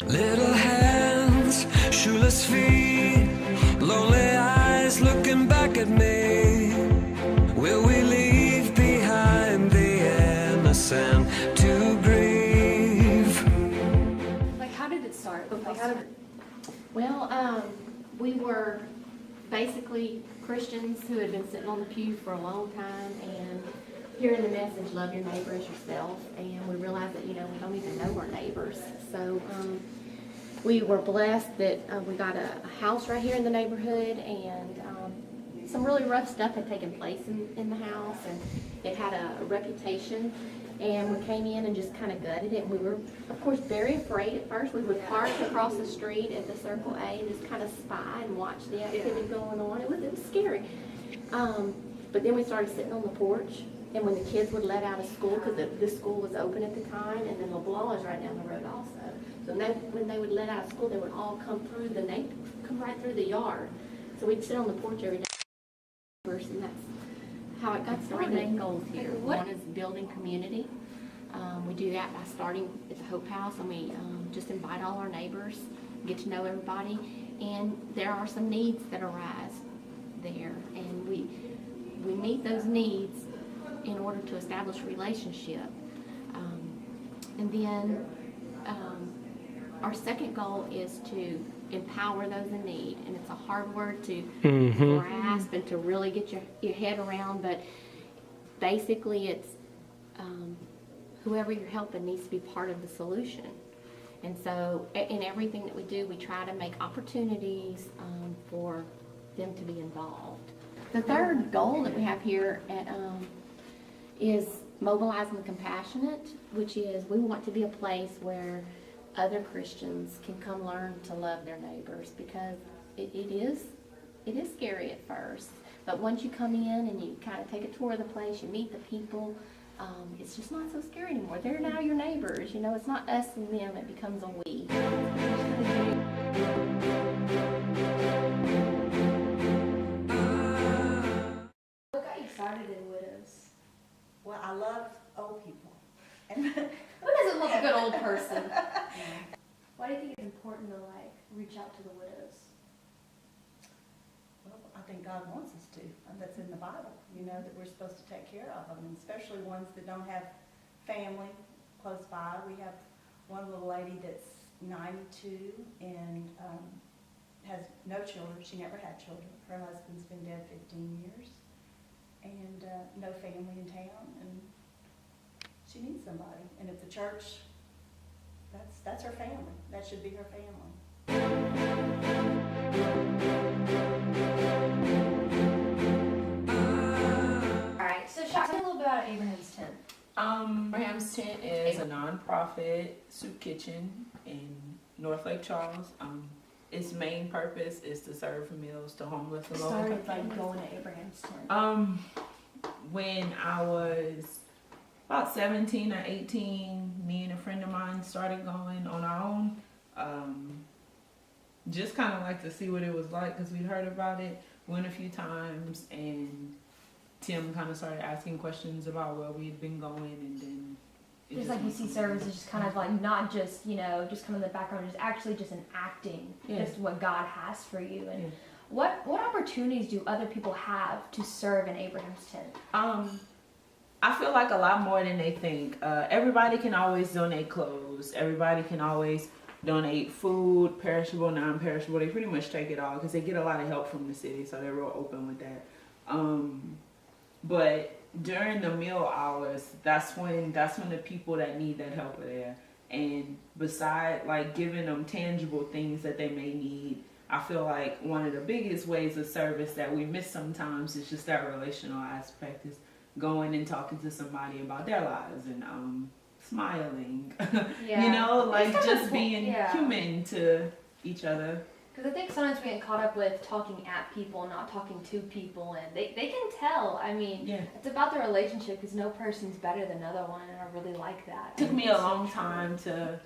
Little hands, shoeless feet, lonely eyes looking back at me. Will we leave behind the innocent to grieve? Like, how did it start? Well, we were basically Christians who had been sitting on the pew for a long time and hearing the message, love your neighbor as yourself, and we realized that, we don't even know our neighbors. So we were blessed that we got a house right here in the neighborhood, and some really rough stuff had taken place in the house, and it had a reputation. And we came in and just kind of gutted it. We were, of course, very afraid at first. We would park across the street at the Circle A and just kind of spy and watch the activity going on. It was scary. But then we started sitting on the porch, and when the kids would let out of school, because this school was open at the time, and then LeBlanc is right down the road also. So when they would let out of school, they would all come right through the yard. So we'd sit on the porch every day, and that's how it got started. Our main goals here. One is building community. We do that by starting at the Hope House, and we just invite all our neighbors, get to know everybody, and there are some needs that arise there, and we meet those needs in order to establish a relationship. And then our second goal is to empower those in need, and it's a hard word to grasp and to really get your head around, but basically it's whoever you're helping needs to be part of the solution. And so in everything that we do, we try to make opportunities for them to be involved. The third goal that we have here is mobilizing the compassionate, which is we want to be a place where other Christians can come learn to love their neighbors, because it is scary at first, but once you come in and you kind of take a tour of the place, you meet the people, it's just not so scary anymore. They're now your neighbors. It's not us and them, it becomes a we. What got you started in Widows? Well, I love old people. Who doesn't love a good old person? Why do you think it's important to reach out to the widows? Well, I think God wants us to. That's in the Bible, that we're supposed to take care of them, and especially ones that don't have family close by. We have one little lady that's 92 and has no children. She never had children. Her husband's been dead 15 years, and no family in town, and she needs somebody. And if the church, that's her family. That should be her family. Alright, so talk to me a little bit about Abraham's Tent. Abraham's Tent is a non-profit soup kitchen in North Lake Charles. Its main purpose is to serve meals to homeless and low-income families. Going to Abraham's Tent? When I was about 17 or 18, me and a friend of mine started going on our own. Just kind of like to see what it was like, because we'd heard about it, went a few times, and Tim kind of started asking questions about where we'd been going, and then Just like you see service is just kind of like not just, just kind of in the background, just actually just enacting just what God has for you. And what opportunities do other people have to serve in Abraham's Tent? I feel like a lot more than they think. Everybody can always donate clothes. Everybody can always donate food, perishable, non-perishable. They pretty much take it all because they get a lot of help from the city, so they're real open with that. But during the meal hours, that's when the people that need that help are there. And beside giving them tangible things that they may need, I feel like one of the biggest ways of service that we miss sometimes is just that relational aspect, is going and talking to somebody about their lives and smiling, just being human to each other. Because I think sometimes we get caught up with talking at people, not talking to people, and they can tell. I mean, it's about the relationship, because no person's better than another one, and I really like that. It took me a long time to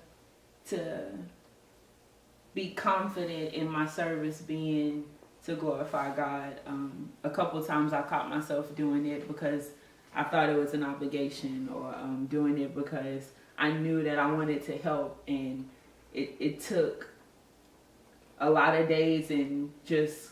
be confident in my service being to glorify God. A couple of times I caught myself doing it because I thought it was an obligation, or doing it because I knew that I wanted to help, and it took a lot of days and just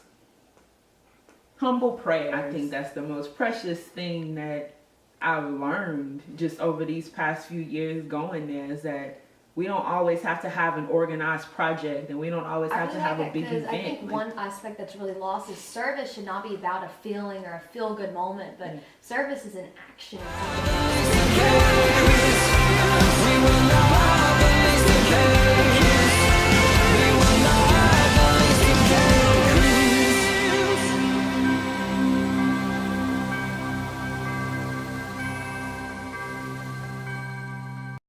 humble prayer. I think that's the most precious thing that I've learned just over these past few years going there, is that we don't always have to have an organized project, and we don't always have to have a big event. I think one aspect that's really lost is service should not be about a feeling or a feel-good moment, but service is an action.